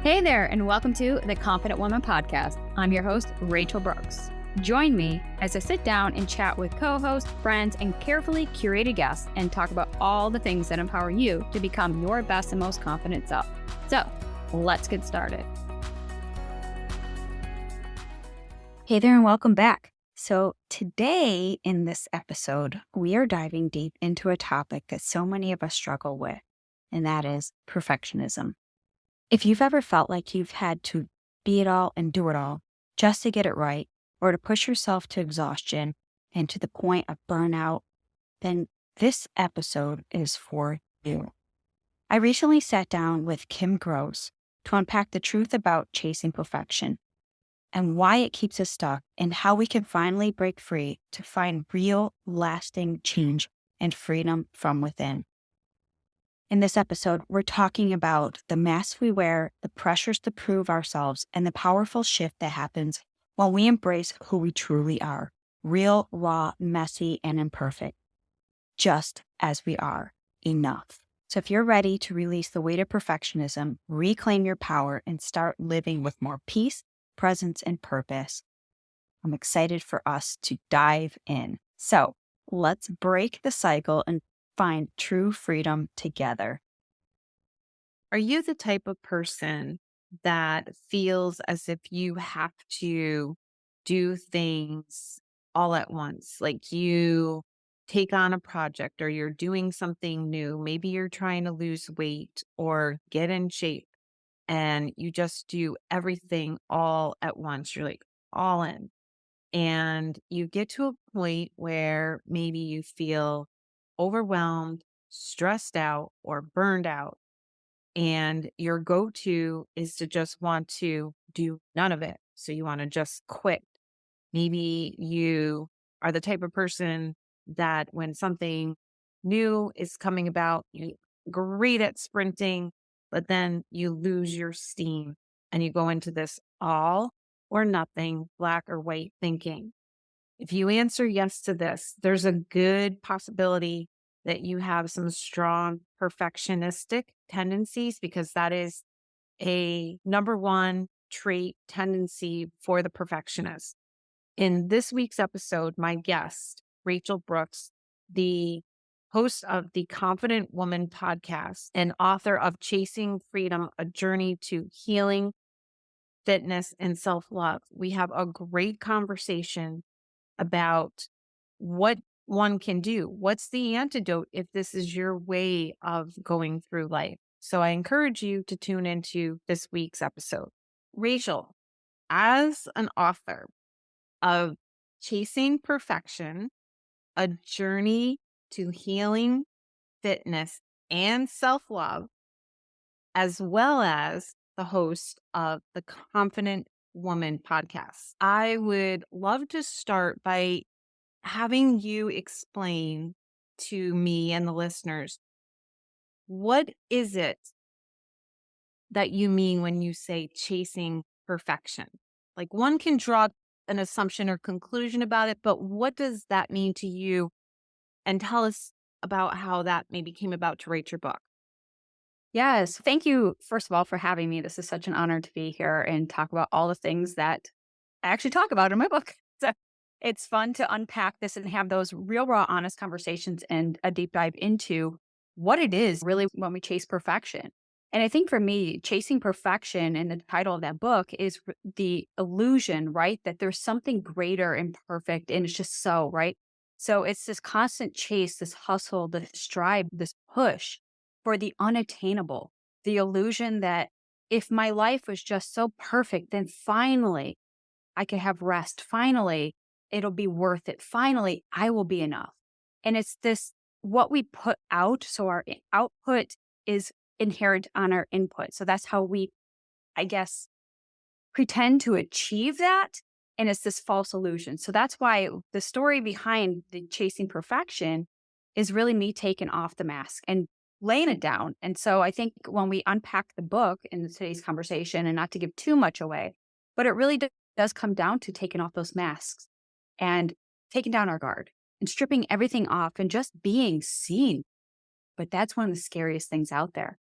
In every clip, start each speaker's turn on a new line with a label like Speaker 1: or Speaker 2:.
Speaker 1: Hey there, and welcome to the Confident Woman Podcast. I'm your host, Rachel Brooks. Join me as I sit down and chat with co-hosts, friends, and carefully curated guests and talk about all the things that empower you to become your best and most confident self. So, let's get started. Hey there, and welcome back. So today in this episode, we are diving deep into a topic that so many of us struggle with, and that is perfectionism. If you've ever felt like you've had to be it all and do it all just to get it right, or to push yourself to exhaustion and to the point of burnout, then this episode is for you. I recently sat down with Kim Gross to unpack the truth about chasing perfection and why it keeps us stuck and how we can finally break free to find real, lasting change and freedom from within. In this episode, we're talking about the masks we wear, the pressures to prove ourselves, and the powerful shift that happens when we embrace who we truly are, real, raw, messy, and imperfect, just as we are, enough. So if you're ready to release the weight of perfectionism, reclaim your power, and start living with more peace, presence, and purpose, I'm excited for us to dive in. So let's break the cycle and find true freedom together.
Speaker 2: Are you the type of person that feels as if you have to do things all at once? Like you take on a project or you're doing something new. Maybe you're trying to lose weight or get in shape and you just do everything all at once. You're like all in. And you get to a point where maybe you feel overwhelmed, stressed out, or burned out and your go to is to just want to do none of it. So you want to just quit. Maybe you are the type of person that when something new is coming about, you're great at sprinting, but then you lose your steam and you go into this all or nothing, black or white thinking. If you answer yes to this, there's a good possibility that you have some strong perfectionistic tendencies because that is a number one trait tendency for the perfectionist. In this week's episode, my guest, Rachel Brooks, the host of the Confident Woman podcast and author of Chasing Freedom, a journey to healing, fitness, and self love, we have a great conversation about what one can do. What's the antidote if this is your way of going through life? So I encourage you to tune into this week's episode. Rachel, as an author of Chasing Perfection, a journey to healing, fitness, and self love, as well as the host of the Confident Woman podcast, I would love to start by having you explain to me and the listeners, what is it that you mean when you say chasing perfection? Like one can draw an assumption or conclusion about it, but what does that mean to you? And tell us about how that maybe came about to write your book.
Speaker 1: Yes. Thank you, first of all, for having me. This is such an honor to be here and talk about all the things that I actually talk about in my book. So it's fun to unpack this and have those real, raw, honest conversations and a deep dive into what it is really when we chase perfection. And I think for me, chasing perfection and the title of that book is the illusion, right? That there's something greater and perfect and it's just so, right? So it's this constant chase, this hustle, this strive, this push for the unattainable, the illusion that if my life was just so perfect, then finally I could have rest. Finally, it'll be worth it. Finally, I will be enough. And it's this what we put out. So our output is inherent on our input. So that's how we, I guess, pretend to achieve that. And it's this false illusion. So that's why the story behind the chasing perfection is really me taking off the mask and laying it down. And so I think when we unpack the book in today's conversation, and not to give too much away, but it really does come down to taking off those masks and taking down our guard and stripping everything off and just being seen. But that's one of the scariest things out there.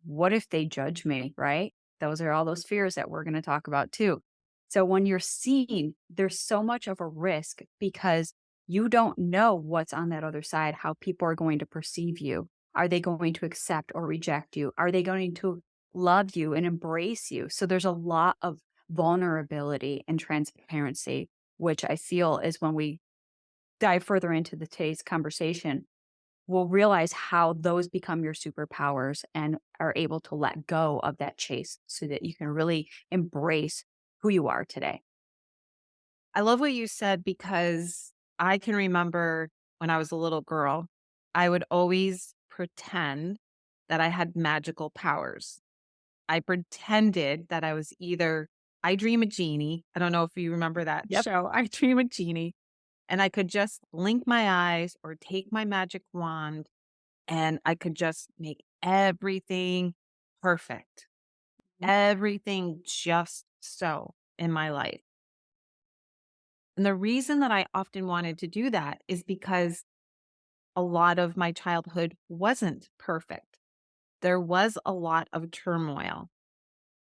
Speaker 1: What if they judge me, right? Those are all those fears that we're going to talk about too. So when you're seen, there's so much of a risk because you don't know what's on that other side, how people are going to perceive you. Are they going to accept or reject you? Are they going to love you and embrace you? So there's a lot of vulnerability and transparency, which I feel is when we dive further into today's conversation, we'll realize how those become your superpowers and are able to let go of that chase so that you can really embrace who you are today.
Speaker 2: I love what you said because I can remember when I was a little girl, I would always pretend that I had magical powers. I pretended that I was either I Dream a Genie. I don't know if you remember that
Speaker 1: Yep.
Speaker 2: show, I Dream a Genie. And I could just blink my eyes or take my magic wand and I could just make everything perfect, everything just so in my life. And the reason that I often wanted to do that is because a lot of my childhood wasn't perfect. There was a lot of turmoil.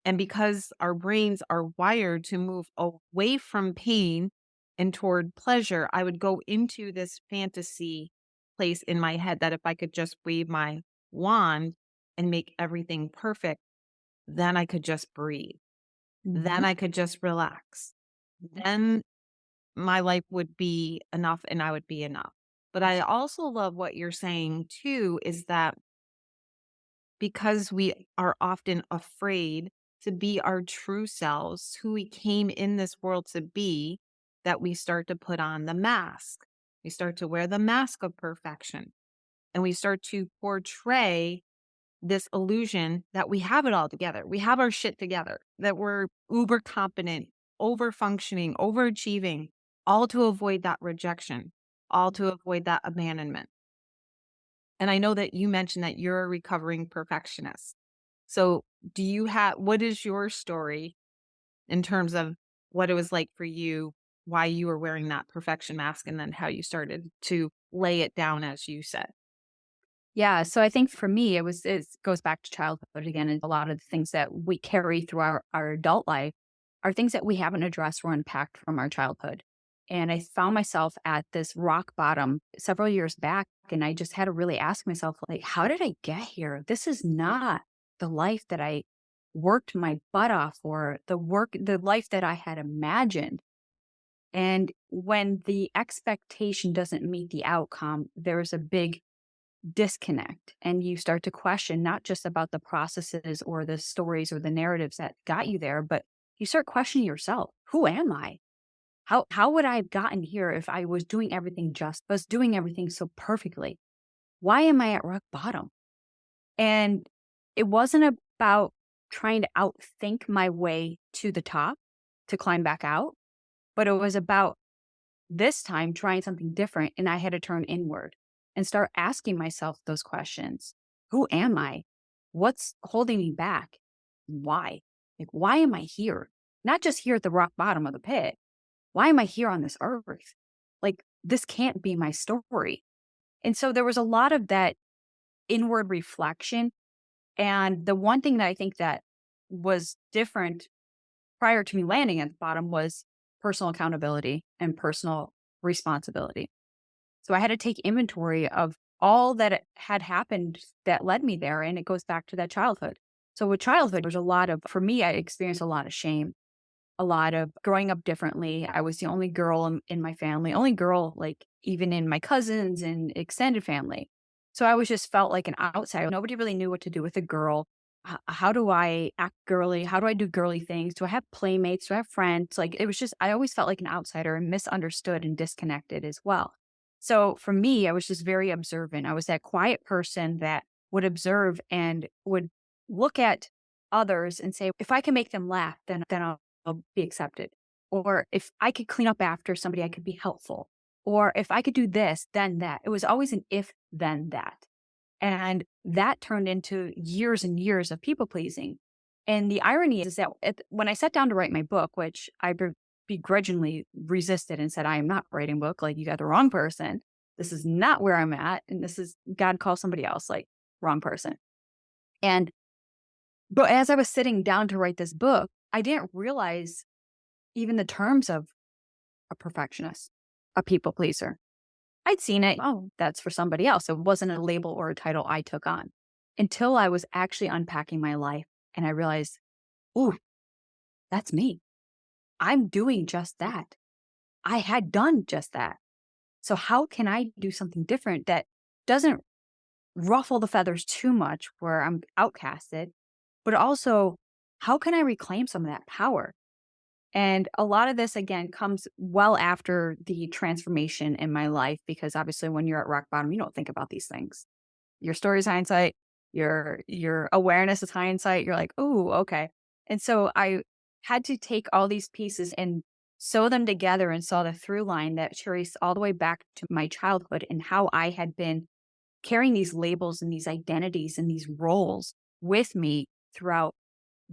Speaker 2: And because our brains are wired to move away from pain and toward pleasure, I would go into this fantasy place in my head that if I could just wave my wand and make everything perfect, then I could just breathe. Then
Speaker 1: Mhm.
Speaker 2: I could just relax. Then my life would be enough and I would be enough. But I also love what you're saying too is that because we are often afraid to be our true selves, who we came in this world to be, that we start to put on the mask. We start to wear the mask of perfection and we start to portray this illusion that we have it all together. We have our shit together, that we're uber competent, over functioning, overachieving, all to avoid that rejection, all to avoid that abandonment. And I know that you mentioned that you're a recovering perfectionist. So, what is your story in terms of what it was like for you, why you were wearing that perfection mask, and then how you started to lay it down, as you said?
Speaker 1: Yeah, so I think for me, it goes back to childhood again, and a lot of the things that we carry through our adult life are things that we haven't addressed or unpacked from our childhood. And I found myself at this rock bottom several years back, and I just had to really ask myself, like, how did I get here? This is not the life that I worked my butt off for, the life that I had imagined. And when the expectation doesn't meet the outcome, there's a big disconnect and you start to question not just about the processes or the stories or the narratives that got you there, but you start questioning yourself. Who am I? How would I have gotten here if I was doing everything was doing everything so perfectly? Why am I at rock bottom? And it wasn't about trying to outthink my way to the top to climb back out, but it was about this time trying something different, and I had to turn inward and start asking myself those questions. Who am I? What's holding me back? Why? Like, why am I here? Not just here at the rock bottom of the pit. Why am I here on this earth? Like, this can't be my story. And so there was a lot of that inward reflection. And the one thing that I think that was different prior to me landing at the bottom was personal accountability and personal responsibility. So I had to take inventory of all that had happened that led me there. And it goes back to that childhood. So with childhood, there's a lot of, for me, I experienced a lot of shame, a lot of growing up differently. I was the only girl in my family, only girl, like even in my cousins and extended family. So I was just felt like an outsider. Nobody really knew what to do with a girl. How do I act girly? How do I do girly things? Do I have playmates? Do I have friends? Like it was just, I always felt like an outsider and misunderstood and disconnected as well. So for me, I was just very observant. I was that quiet person that would observe and would look at others and say, if I can make them laugh, then I'll be accepted. Or if I could clean up after somebody, I could be helpful. Or if I could do this, then that. It was always an if, then that. And that turned into years and years of people pleasing. And the irony is that when I sat down to write my book, which begrudgingly resisted and said, I am not writing a book, like you got the wrong person. This is not where I'm at. And this is God call somebody else, like wrong person. And But as I was sitting down to write this book, I didn't realize even the terms of a perfectionist, a people pleaser. I'd seen it. Oh, that's for somebody else. It wasn't a label or a title I took on until I was actually unpacking my life and I realized, ooh, that's me. I'm doing just that. I had done just that. So, how can I do something different that doesn't ruffle the feathers too much where I'm outcasted, but also how can I reclaim some of that power? And a lot of this, again, comes well after the transformation in my life because obviously, when you're at rock bottom, you don't think about these things. Your story is hindsight, your awareness is hindsight. You're like, "Oh, okay." And so I had to take all these pieces and sew them together and saw the through line that traced all the way back to my childhood and how I had been carrying these labels and these identities and these roles with me throughout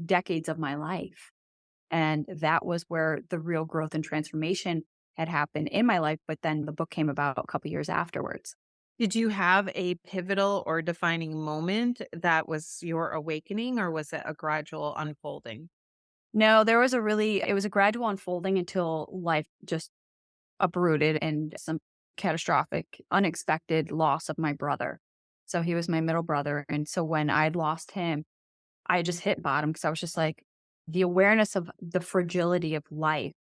Speaker 1: decades of my life. And that was where the real growth and transformation had happened in my life. But then the book came about a couple years afterwards.
Speaker 2: Did you have a pivotal or defining moment that was your awakening, or was it a gradual unfolding?
Speaker 1: No, there was it was a gradual unfolding until life just uprooted and some catastrophic, unexpected loss of my brother. So he was my middle brother. And so when I'd lost him, I just hit bottom because I was just like, the awareness of the fragility of life.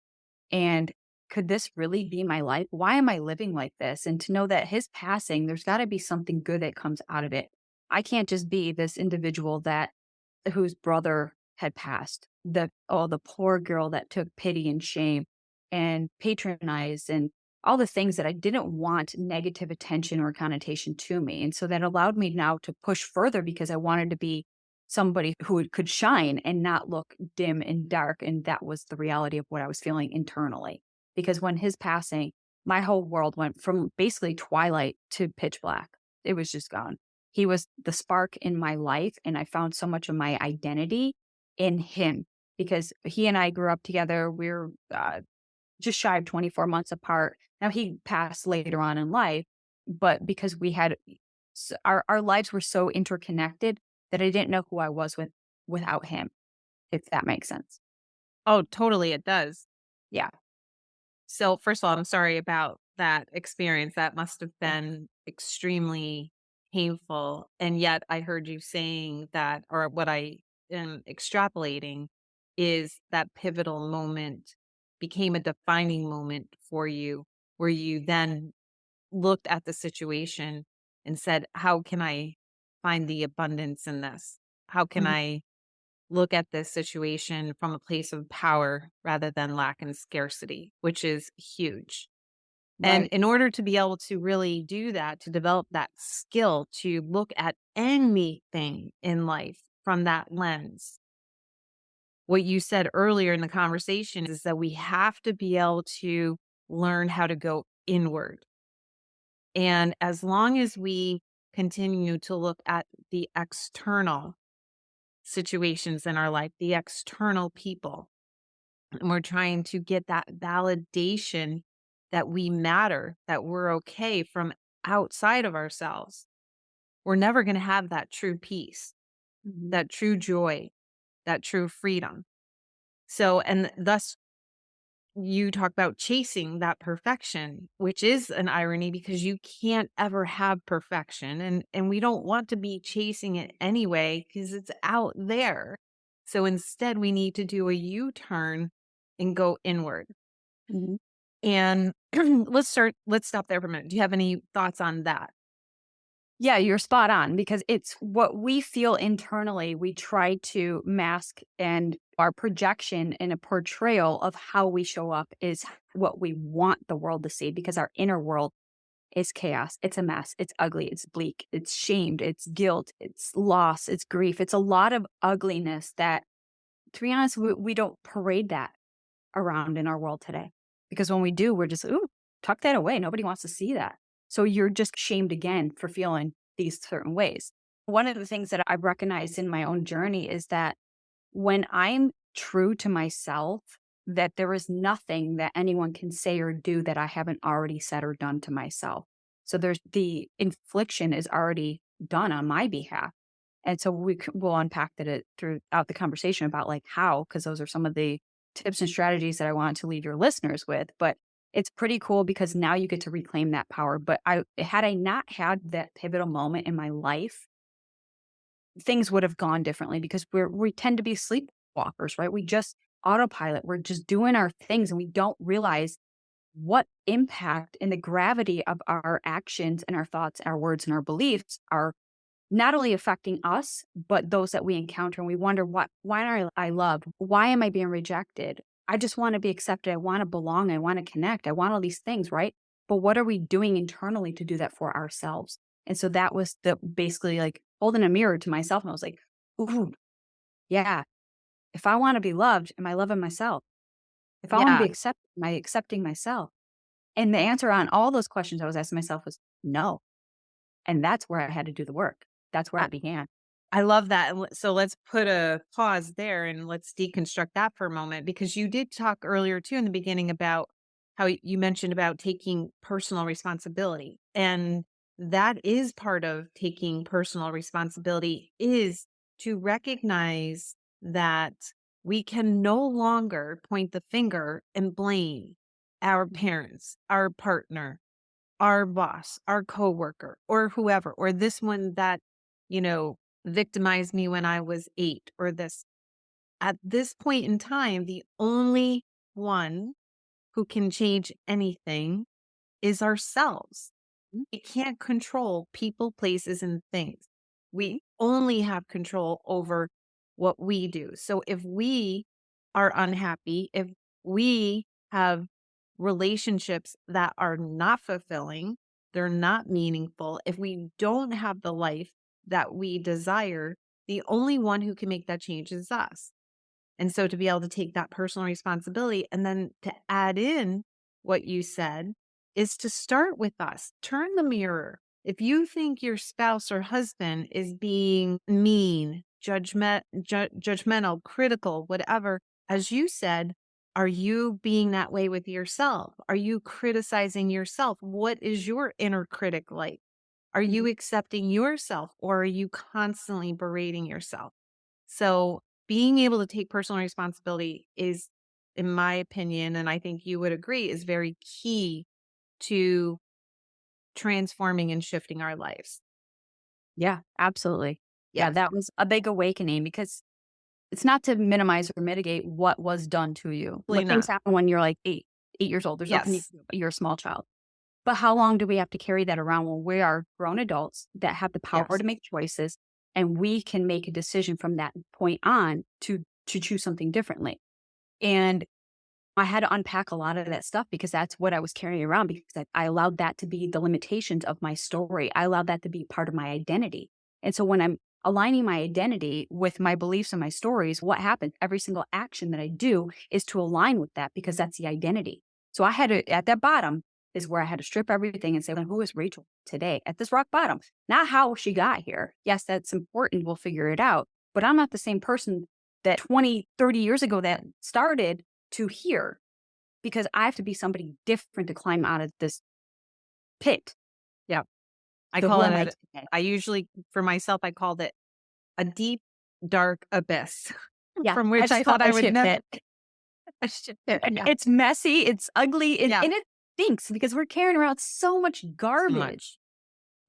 Speaker 1: And could this really be my life? Why am I living like this? And to know that his passing, there's got to be something good that comes out of it. I can't just be this individual that whose brother had passed. The poor girl that took pity and shame and patronized and all the things that I didn't want negative attention or connotation to me. And so that allowed me now to push further because I wanted to be somebody who could shine and not look dim and dark. And that was the reality of what I was feeling internally. Because when his passing, my whole world went from basically twilight to pitch black. It was just gone. He was the spark in my life, and I found so much of my identity in him because he and I grew up together. We're just shy of 24 months apart. Now, he passed later on in life, but because we had our lives were so interconnected that I didn't know who I was without him, if that makes sense.
Speaker 2: Oh, totally, it does.
Speaker 1: Yeah.
Speaker 2: So, first of all, I'm sorry about that experience. That must have been extremely painful. And yet, I heard you saying that, or what I am extrapolating is that pivotal moment became a defining moment for you, where you then looked at the situation and said, how can I find the abundance in this? How can
Speaker 1: Mhm.
Speaker 2: I look at this situation from a place of power rather than lack and scarcity, which is huge. And
Speaker 1: Right.
Speaker 2: in order to be able to really do that, to develop that skill to look at anything in life from that lens, what you said earlier in the conversation is that we have to be able to learn how to go inward. And as long as we continue to look at the external situations in our life, the external people, and we're trying to get that validation that we matter, that we're okay from outside of ourselves, we're never going to have that true peace,
Speaker 1: Mhm.
Speaker 2: that true joy, that true freedom. So, and thus you talk about chasing that perfection, which is an irony because you can't ever have perfection, and we don't want to be chasing it anyway because it's out there. So instead we need to do a U-turn and go inward.
Speaker 1: Mhm.
Speaker 2: And let's stop there for a minute. Do you have any thoughts on that?
Speaker 1: Yeah, you're spot on because it's what we feel internally. We try to mask and our projection and a portrayal of how we show up is what we want the world to see because our inner world is chaos. It's a mess. It's ugly. It's bleak. It's shamed. It's guilt. It's loss. It's grief. It's a lot of ugliness that, to be honest, we don't parade that around in our world today. Because when we do, we're just, ooh, tuck that away. Nobody wants to see that. So you're just shamed again for feeling these certain ways. One of the things that I've recognized in my own journey is that when I'm true to myself, that there is nothing that anyone can say or do that I haven't already said or done to myself. So there's the infliction is already done on my behalf. And so we'll unpack that it throughout the conversation about like how, because those are some of the tips and strategies that I want to leave your listeners with. But it's pretty cool because now you get to reclaim that power. But had I not had that pivotal moment in my life, things would have gone differently because we tend to be sleepwalkers, right? We just autopilot. We're just doing our things and we don't realize what impact and the gravity of our actions and our thoughts, our words and our beliefs are not only affecting us, but those that we encounter. And we wonder, why aren't I loved? Why am I being rejected? I just want to be accepted. I want to belong. I want to connect. I want all these things, right? But what are we doing internally to do that for ourselves? And so that was the basically like holding a mirror to myself. And I was like, ooh, yeah. If I want to be loved, am I loving myself? If I want to be
Speaker 2: Yeah.
Speaker 1: accepted, am I accepting myself? And the answer on all those questions I was asking myself was no. And that's where I had to do the work. That's where
Speaker 2: I
Speaker 1: it began.
Speaker 2: I love that. And so let's put a pause there and let's deconstruct that for a moment because you did talk earlier too in the beginning about how you mentioned about taking personal responsibility. And that is part of taking personal responsibility is to recognize that we can no longer point the finger and blame our
Speaker 1: Mhm.
Speaker 2: parents, our partner, our boss, our coworker, or whoever, or this one that, you know, victimized me when I was 8 or this. At this point in time, the only one who can change anything is ourselves. We can't control people, places, and things. We only have control over what we do. So if we are unhappy, if we have relationships that are not fulfilling, they're not meaningful, if we don't have the life that we desire, the only one who can make that change is us. And so to be able to take that personal responsibility and then to add in what you said is to start with us. Turn the mirror. If you think your spouse or husband is being mean, judgmental, critical, whatever, as you said, are you being that way with yourself? Are you criticizing yourself? What is your inner critic like? Are you
Speaker 1: Mhm.
Speaker 2: accepting yourself or are you constantly berating yourself? So being able to take personal responsibility is, in my opinion, and I think you would agree, is very key to transforming and shifting our lives.
Speaker 1: Yeah, absolutely. Yeah,
Speaker 2: Yes,
Speaker 1: that was a big awakening because it's not to minimize or mitigate what was done to you.
Speaker 2: absolutely
Speaker 1: But things
Speaker 2: not.
Speaker 1: happen when you're like 8 years old. There's nothing you
Speaker 2: Yes,
Speaker 1: can do. You're a small child. But how long do we have to carry that around when we are grown adults that have the power
Speaker 2: yes,
Speaker 1: to make choices and we can make a decision from that point on to choose something differently? And I had to unpack a lot of that stuff because that's what I was carrying around because I allowed that to be the limitations of my story. I allowed that to be part of my identity. And so when I'm aligning my identity with my beliefs and my stories, what happens? Every single action that I do is to align with that because that's the identity. So I had to, at that bottom is where I had to strip everything and say, well, who is Rachel today at this rock bottom? Not how she got here. Yes, that's important. We'll figure it out. But I'm not the same person that 20, 30 years ago that started to here because I have to be somebody different to climb out of this pit.
Speaker 2: yeah. I
Speaker 1: So
Speaker 2: call
Speaker 1: who
Speaker 2: it
Speaker 1: am I
Speaker 2: a,
Speaker 1: today?
Speaker 2: I usually, for myself, I called it a deep, dark abyss
Speaker 1: Yeah,
Speaker 2: from
Speaker 1: I
Speaker 2: which I
Speaker 1: just call
Speaker 2: thought I
Speaker 1: that
Speaker 2: would
Speaker 1: shit
Speaker 2: never,
Speaker 1: pit.
Speaker 2: I should, yeah,
Speaker 1: It's messy, it's ugly,
Speaker 2: yeah,
Speaker 1: and it stinks because we're carrying around so much
Speaker 2: so
Speaker 1: garbage.
Speaker 2: much.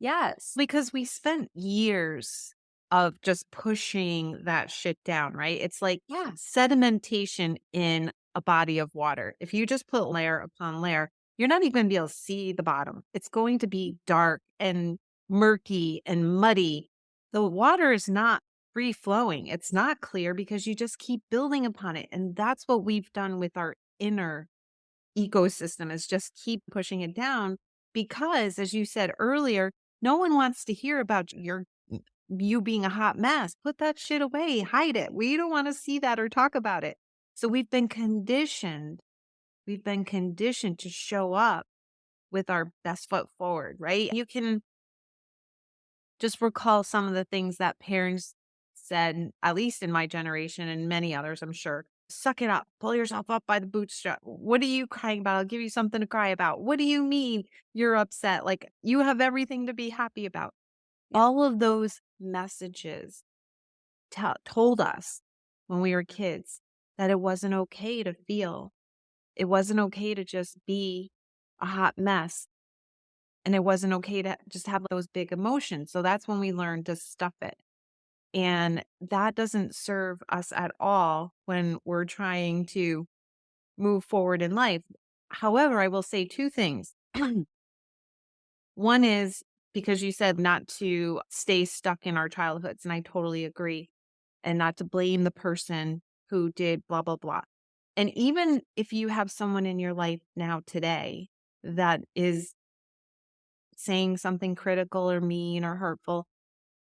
Speaker 1: Yes.
Speaker 2: Because we spent years of just pushing that shit down, right? It's like
Speaker 1: Yeah.
Speaker 2: sedimentation in a body of water. If you just put layer upon layer, you're not even gonna be able to see the bottom. It's going to be dark and murky and muddy. The water is not free flowing. It's not clear because you just keep building upon it. And that's what we've done with our inner ecosystem is just keep pushing it down because as you said earlier, no one wants to hear about you being a hot mess. Put that shit away, hide it. We don't want to see that or talk about it. So we've been conditioned to show up with our best foot forward, right? You can just recall some of the things that parents said, at least in my generation and many others, I'm sure. Suck it up, pull yourself up by the bootstrap. What are you crying about? I'll give you something to cry about. What do you mean you're upset? Like you have everything to be happy about. All of those messages told us when we were kids that it wasn't okay to feel. It wasn't okay to just be a hot mess. And it wasn't okay to just have those big emotions. So that's when we learned to stuff it. And that doesn't serve us at all when we're trying to move forward in life. However, I will say two things. One is because you said not to stay stuck in our childhoods, and I totally agree, and not to blame the person who did blah, blah, blah. And even if you have someone in your life now today that is saying something critical or mean or hurtful,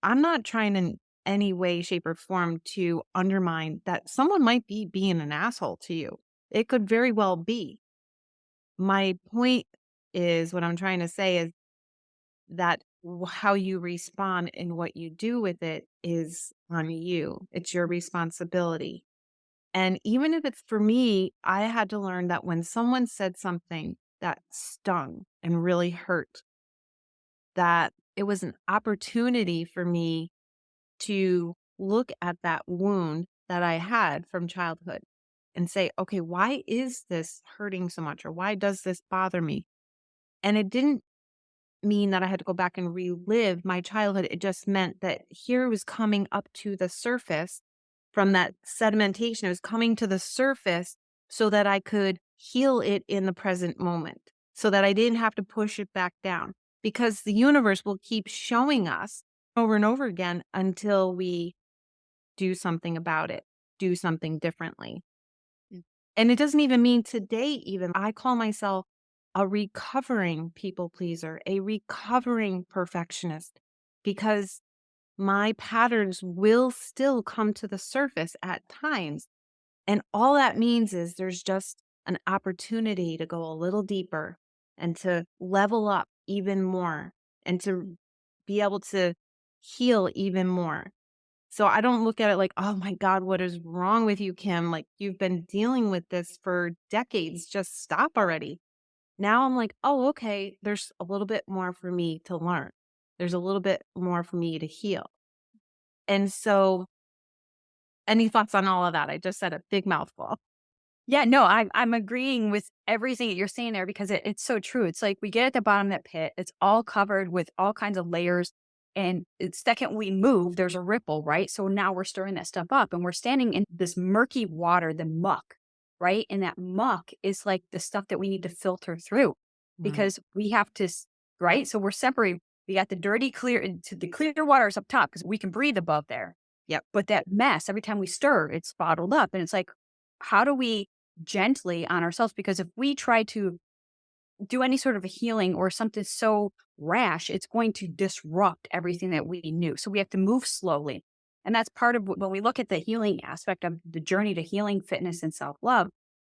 Speaker 2: I'm not trying in any way, shape, or form to undermine that someone might be being an asshole to you. It could very well be. My point is what I'm trying to say is that how you respond and what you do with it is on you. It's your responsibility. And even if it's for me, I had to learn that when someone said something that stung and really hurt, that it was an opportunity for me to look at that wound that I had from childhood and say, okay, why is this hurting so much? Or why does this bother me? And it didn't mean that I had to go back and relive my childhood. It just meant that here it was coming up to the surface from that sedimentation. It was coming to the surface so that I could heal it in the present moment, so that I didn't have to push it back down because the universe will keep showing us over and over again until we do something about it, do something differently.
Speaker 1: Mm.
Speaker 2: And it doesn't even mean today, even. I call myself a recovering people pleaser, a recovering perfectionist, because my patterns will still come to the surface at times. And all that means is there's just an opportunity to go a little deeper and to level up even more and to be able to heal even more. So I don't look at it like, "Oh my god, what is wrong with you, Kim? Like, you've been dealing with this for decades. Just stop already." Now I'm like, "Oh, okay, there's a little bit more for me to learn. There's a little bit more for me to heal." And so, any thoughts on all of that? I just said a big mouthful.
Speaker 1: Yeah, no, I'm agreeing with everything that you're saying there because it's so true. It's like we get at the bottom of that pit, it's all covered with all kinds of layers. And the second we move, there's a ripple, right? So now we're stirring that stuff up and we're standing in this murky water, the muck, right? And that muck is like the stuff that we need to filter through
Speaker 2: Right.
Speaker 1: because we have to, right? So we're separating. We got the dirty, clear, to the clear water is up top because we can breathe above there.
Speaker 2: Yep.
Speaker 1: But that mess, every time we stir, it's bottled up. And it's like, how do we gently on ourselves? Because if we try to do any sort of a healing or something so rash, it's going to disrupt everything that we knew. So we have to move slowly. And that's part of when we look at the healing aspect of the journey to healing, fitness, and self love.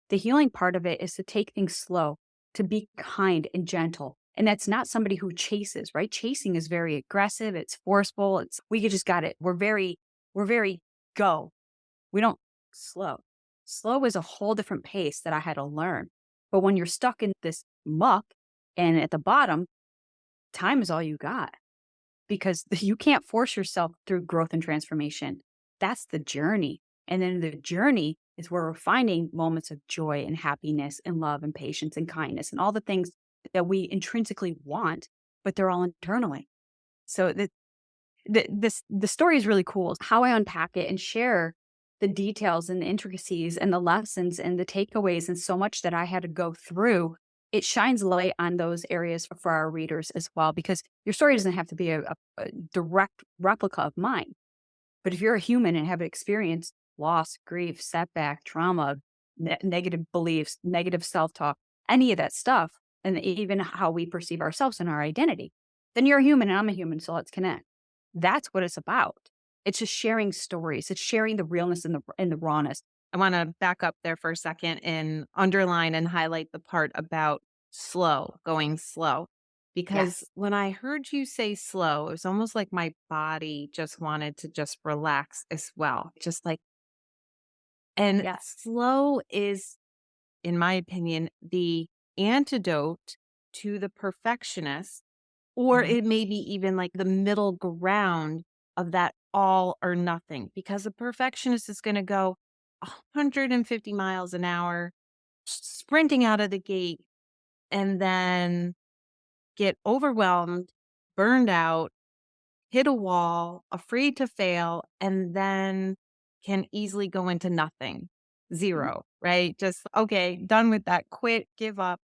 Speaker 1: The healing part of it is to take things slow, to be kind and gentle. And that's not somebody who chases, right? Chasing is very aggressive, it's forceful, it's we just got it. We're very go. We don't slow. Slow is a whole different pace that I had to learn. But when you're stuck in this muck and at the bottom, time is all you got because you can't force yourself through growth and transformation. That's the journey. And then the journey is where we're finding moments of joy and happiness and love and patience and kindness and all the things that we intrinsically want, but they're all internally. So the story is really cool. How I unpack it and share the details and the intricacies and the lessons and the takeaways and so much that I had to go through, it shines light on those areas for our readers as well, because your story doesn't have to be a direct replica of mine. But if you're a human and have experienced loss, grief, setback, trauma, negative beliefs, negative self-talk, any of that stuff, and even how we perceive ourselves and our identity, then you're a human and I'm a human, so let's connect. That's what it's about. It's just sharing stories. It's sharing the realness and the rawness.
Speaker 2: I want to back up there for a second and underline and highlight the part about slow, going slow. Because
Speaker 1: Yes.
Speaker 2: when I heard you say slow, it was almost like my body just wanted to just relax as well. Just like, and
Speaker 1: Yes.
Speaker 2: slow is, in my opinion, the antidote to the perfectionist or
Speaker 1: Mhm.
Speaker 2: it may be even like the middle ground of that all or nothing, because a perfectionist is going to go 150 miles an hour, sprinting out of the gate, and then get overwhelmed, burned out, hit a wall, afraid to fail, and then can easily go into nothing,
Speaker 1: Mhm.
Speaker 2: zero, right? Just, okay, done with that, quit, give up.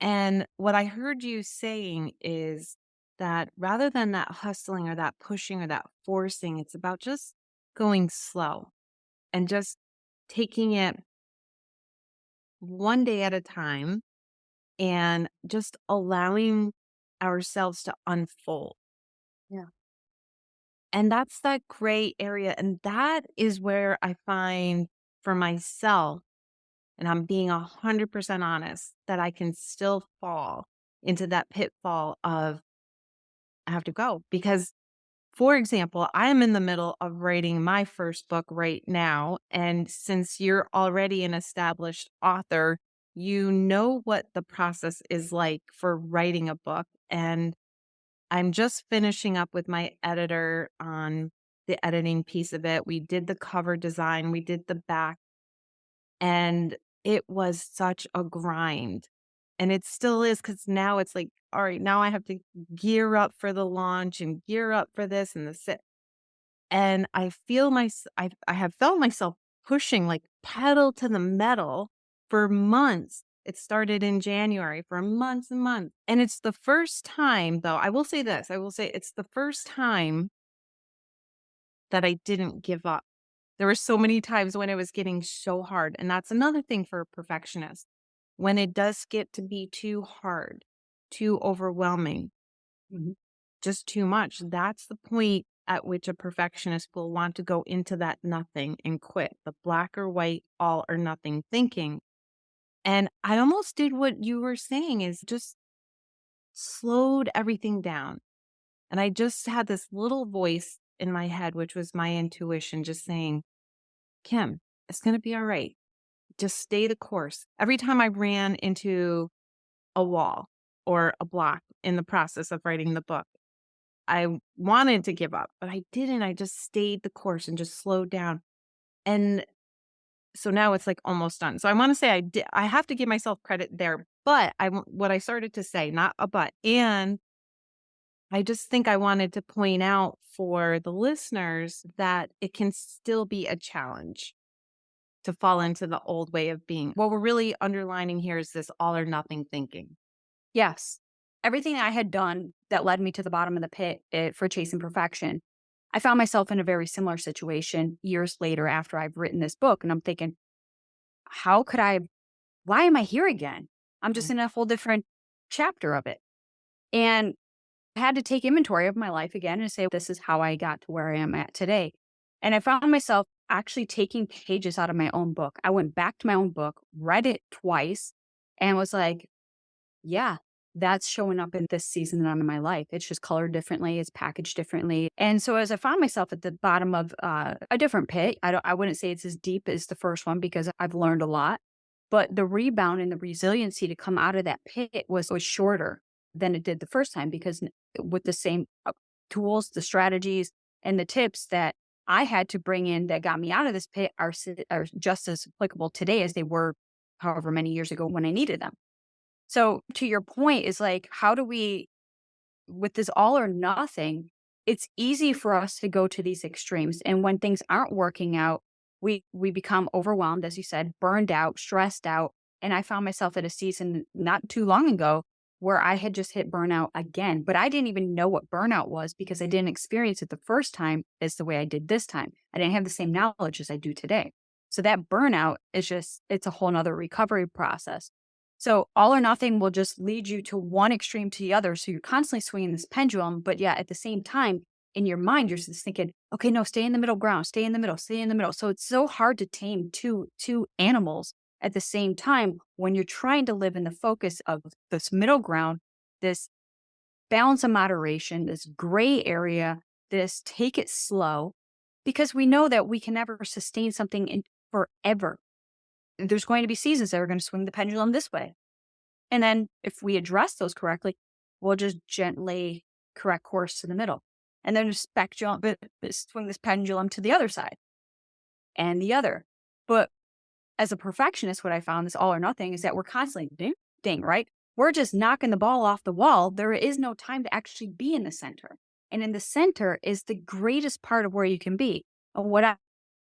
Speaker 2: And what I heard you saying is that rather than that hustling or that pushing or that forcing, it's about just going slow and just taking it one day at a time and just allowing ourselves to unfold.
Speaker 1: Yeah.
Speaker 2: And that's that gray area. And that is where I find for myself, and I'm being 100% honest, that I can still fall into that pitfall of I have to go. Because, for example, I am in the middle of writing my first book right now. And since you're already an established author, you know what the process is like for writing a book. And I'm just finishing up with my editor on the editing piece of it. We did the cover design, we did the back, and it was such a grind. And it still is because now it's like, all right, now I have to gear up for the launch and gear up for this and the sit. And I have felt myself pushing like pedal to the metal for months. It started in January for months and months. And it's the first time, though, I will say this, I will say it's the first time that I didn't give up. There were so many times when it was getting so hard. And that's another thing for a perfectionist. When it does get to be too hard, too overwhelming,
Speaker 1: Mhm.
Speaker 2: just too much, that's the point at which a perfectionist will want to go into that nothing and quit, the black or white, all or nothing thinking. And I almost did what you were saying is just slowed everything down. And I just had this little voice in my head, which was my intuition, just saying, Kim, it's going to be all right. Just stay the course. Every time I ran into a wall or a block in the process of writing the book, I wanted to give up, but I didn't. I just stayed the course and just slowed down. And so now it's like almost done. So I want to say I have to give myself credit there, but what I started to say, not a but. And I just think I wanted to point out for the listeners that it can still be a challenge to fall into the old way of being. What we're really underlining here is this all or nothing thinking.
Speaker 1: Yes. Everything I had done that led me to the bottom of the pit for chasing perfection, I found myself in a very similar situation years later after I've written this book. And I'm thinking, how could I, why am I here again? I'm just
Speaker 2: Mm.
Speaker 1: in a whole different chapter of it. And I had to take inventory of my life again and say, this is how I got to where I am at today. And I found myself actually taking pages out of my own book. I went back to my own book, read it twice, and was like, yeah, that's showing up in this season that I'm in my life. It's just colored differently, it's packaged differently. And so as I found myself at the bottom of a different pit, I wouldn't say it's as deep as the first one because I've learned a lot, but the rebound and the resiliency to come out of that pit was shorter than it did the first time because with the same tools, the strategies, and the tips that I had to bring in that got me out of this pit are just as applicable today as they were however many years ago when I needed them. So to your point is like, how do we, with this all or nothing, it's easy for us to go to these extremes. And when things aren't working out, we become overwhelmed, as you said, burned out, stressed out. And I found myself at a season not too long ago where I had just hit burnout again, but I didn't even know what burnout was because I didn't experience it the first time as the way I did this time. I didn't have the same knowledge as I do today. So that burnout is just, it's a whole nother recovery process. So all or nothing will just lead you to one extreme to the other. So you're constantly swinging this pendulum, but yet at the same time, in your mind, you're just thinking, okay, no, stay in the middle ground, stay in the middle, stay in the middle. So it's so hard to tame two animals at the same time when you're trying to live in the focus of this middle ground, this balance of moderation, this gray area, this take it slow, because we know that we can never sustain something in forever. There's going to be seasons that are going to swing the pendulum this way, and then if we address those correctly, we'll just gently correct course to the middle. And then just swing this pendulum to the other side and the other. But as a perfectionist, what I found this all or nothing is that we're constantly ding, right? We're just knocking the ball off the wall. There is no time to actually be in the center. And in the center is the greatest part of where you can be. And what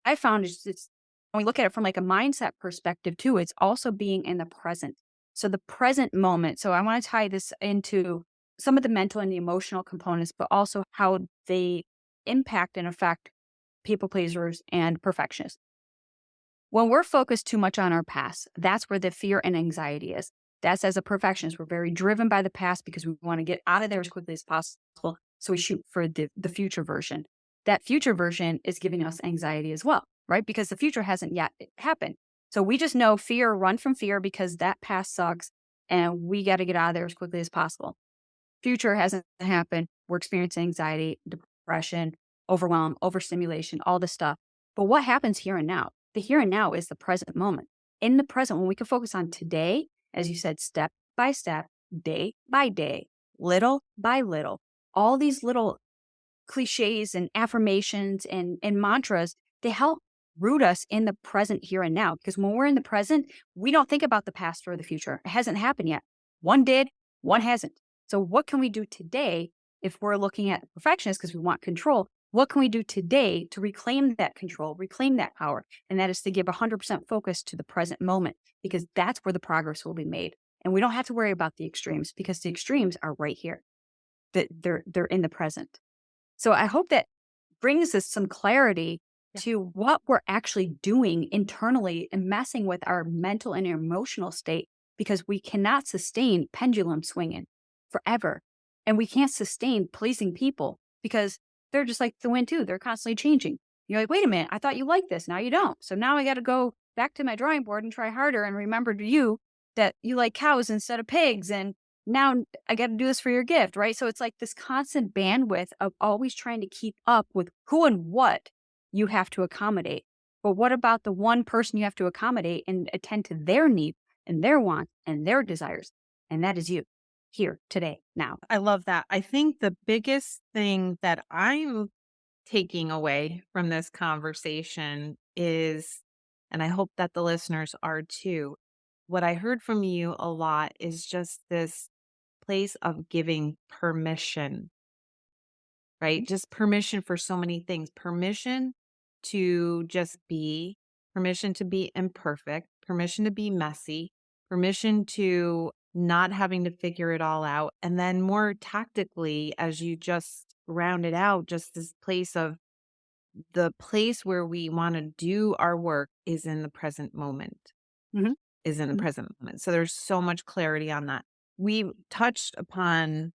Speaker 1: I found is it's when we look at it from like a mindset perspective too, it's also being in the present. So the present moment. So I want to tie this into some of the mental and the emotional components, but also how they impact and affect people pleasers and perfectionists. When we're focused too much on our past, that's where the fear and anxiety is. That's as a perfectionist. We're very driven by the past because we want to get out of there as quickly as possible. So we shoot for the future version. That future version is giving us anxiety as well, right? Because the future hasn't yet happened. So we just know fear, run from fear because that past sucks and we got to get out of there as quickly as possible. Future hasn't happened. We're experiencing anxiety, depression, overwhelm, overstimulation, all this stuff. But what happens here and now? The here and now is the present moment. In the present, when we can focus on today, as you said, step by step, day by day, little by little, all these little cliches and affirmations and mantras, they help root us in the present here and now. Because when we're in the present, we don't think about the past or the future. It hasn't happened yet. One did, one hasn't. So what can we do today if we're looking at the perfectionist because we want control? What can we do today to reclaim that control, reclaim that power? And that is to give 100% focus to the present moment because that's where the progress will be made. And we don't have to worry about the extremes because the extremes are right here. That they're in the present. So I hope that brings us some clarity
Speaker 2: Yeah.
Speaker 1: to what we're actually doing internally and messing with our mental and emotional state because we cannot sustain pendulum swinging forever. And we can't sustain pleasing people because they're just like the wind too. They're constantly changing. You're like, wait a minute, I thought you liked this. Now you don't. So now I got to go back to my drawing board and try harder and remember to you that you like cows instead of pigs. And now I got to do this for your gift, right? So it's like this constant bandwidth of always trying to keep up with who and what you have to accommodate. But what about the one person you have to accommodate and attend to their needs and their wants and their desires? And that is you here, today, now.
Speaker 2: I love that. I think the biggest thing that I'm taking away from this conversation is, and I hope that the listeners are too, what I heard from you a lot is just this place of giving permission, right? Just permission for so many things. Permission to just be, permission to be imperfect, permission to be messy, permission to not having to figure it all out. And then more tactically, as you just rounded out, just this place of the place where we want to do our work is in the present moment,
Speaker 1: Mhm,
Speaker 2: is in the
Speaker 1: mhm.
Speaker 2: present moment. So there's so much clarity on that. We touched upon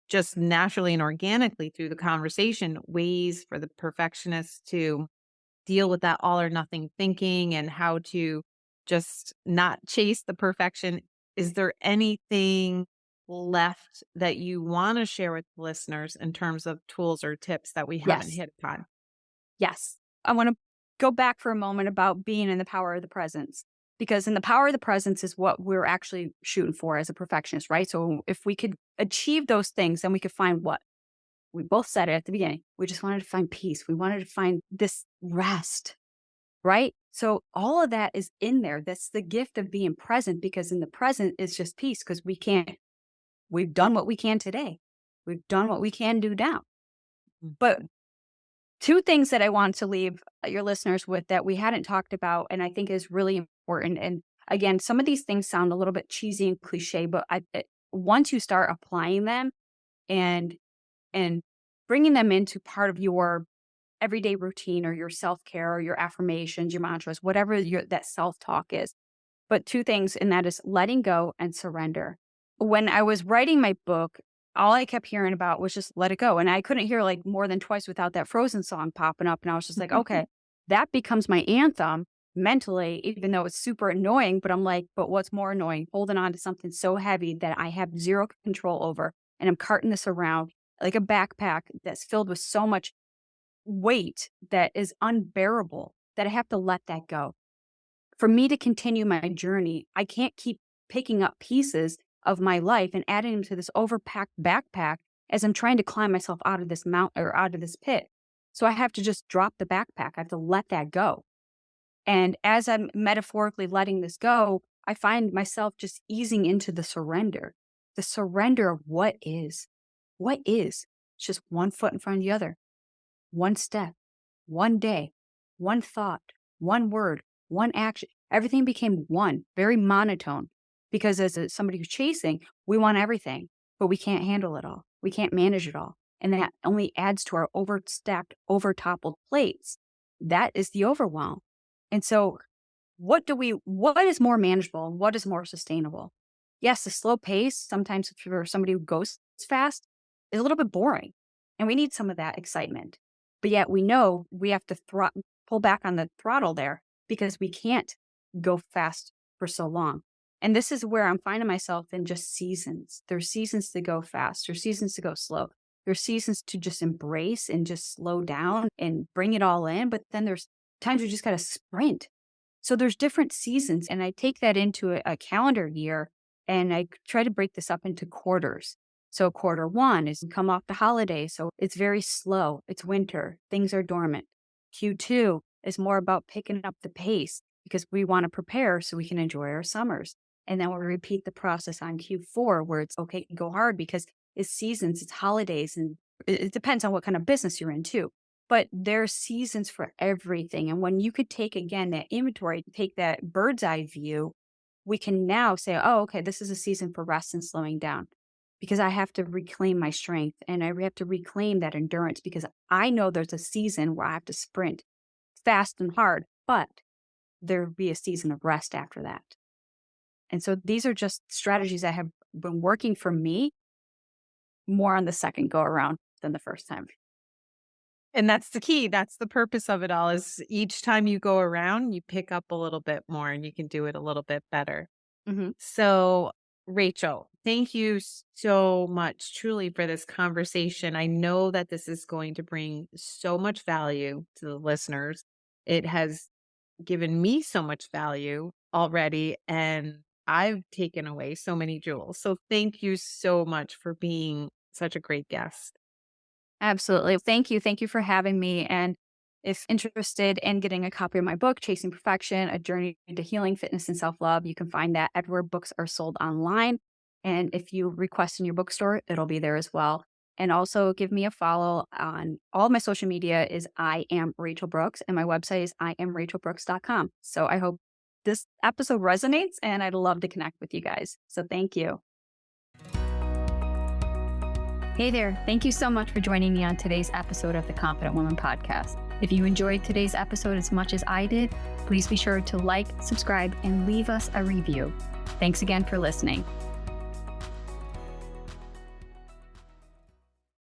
Speaker 2: just naturally and organically through the conversation, ways for the perfectionist to deal with that all or nothing thinking and how to just not chase the perfection. Is there anything left that you want to share with listeners in terms of tools or tips that we haven't
Speaker 1: Yes.
Speaker 2: hit upon?
Speaker 1: Yes. I want to go back for a moment about being in the power of the presence because in the power of the presence is what we're actually shooting for as a perfectionist, right? So if we could achieve those things, then we could find what we both said it at the beginning. We just wanted to find peace. We wanted to find this rest, right? So all of that is in there. That's the gift of being present because in the present is just peace because we've done what we can today. We've done what we can do now. But
Speaker 2: Mhm.
Speaker 1: two things that I want to leave your listeners with that we hadn't talked about, and I think is really important. And again, some of these things sound a little bit cheesy and cliche, but once you start applying them and and bringing them into part of your everyday routine or your self care or your affirmations, your mantras, whatever that self talk is, but 2 things, and that is letting go and surrender. When I was writing my book, all I kept hearing about was just let it go, and I couldn't hear, like, more than twice without that Frozen song popping up, and I was just like, "Okay, that becomes my anthem mentally," even though it's super annoying, but I'm like, "But what's more annoying? Holding on to something so heavy that I have 0 control over, and I'm carting this around like a backpack that's filled with so much weight that is unbearable that I have to let that go." For me to continue my journey, I can't keep picking up pieces of my life and adding them to this overpacked backpack as I'm trying to climb myself out of this mountain or out of this pit. So I have to just drop the backpack. I have to let that go. And as I'm metaphorically letting this go, I find myself just easing into the surrender of what is. What is? It's just one foot in front of the other, one step, one day, one thought, one word, one action. Everything became one, very monotone. Because somebody who's chasing, we want everything, but we can't handle it all. We can't manage it all. And that only adds to our overstacked, overtoppled plates. That is the overwhelm. And so what is more manageable and what is more sustainable? Yes, the slow pace, sometimes for somebody who goes fast, is a little bit boring. And we need some of that excitement. But yet we know we have to pull back on the throttle there because we can't go fast for so long. And this is where I'm finding myself in just seasons. There's seasons to go fast, there's seasons to go slow. There's seasons to just embrace and just slow down and bring it all in. But then there's times we just got to sprint. So there's different seasons. And I take that into a calendar year and I try to break this up into quarters. So quarter one is come off the holiday. So it's very slow. It's winter. Things are dormant. Q2 is more about picking up the pace because we want to prepare so we can enjoy our summers. And then we'll repeat the process on Q4 where it's okay to go hard because it's seasons, it's holidays, and it depends on what kind of business you're in too. But there's seasons for everything. And when you could take again that inventory, take that bird's eye view, we can now say, oh, okay, this is a season for rest and slowing down because I have to reclaim my strength and I have to reclaim that endurance because I know there's a season where I have to sprint fast and hard, but there'll be a season of rest after that. And so these are just strategies that have been working for me more on the second go around than the first time.
Speaker 2: And that's the key. That's the purpose of it all is each time you go around, you pick up a little bit more and you can do it a little bit better.
Speaker 1: Hmm.
Speaker 2: So, Rachel, thank you so much truly for this conversation. I know that this is going to bring so much value to the listeners. It has given me so much value already, and I've taken away so many jewels. So, thank you so much for being such a great guest.
Speaker 1: Absolutely. Thank you. Thank you for having me. And if interested in getting a copy of my book, Chasing Perfection, A Journey into Healing, Fitness, and Self-Love, you can find that everywhere books are sold online. And if you request in your bookstore, it'll be there as well. And also give me a follow on all my social media is I am Rachel Brooks and my website is iamrachelbrooks.com. So I hope this episode resonates and I'd love to connect with you guys. So thank you. Hey there. Thank you so much for joining me on today's episode of the Confident Woman podcast. If you enjoyed today's episode as much as I did, please be sure to like, subscribe, and leave us a review. Thanks again for listening.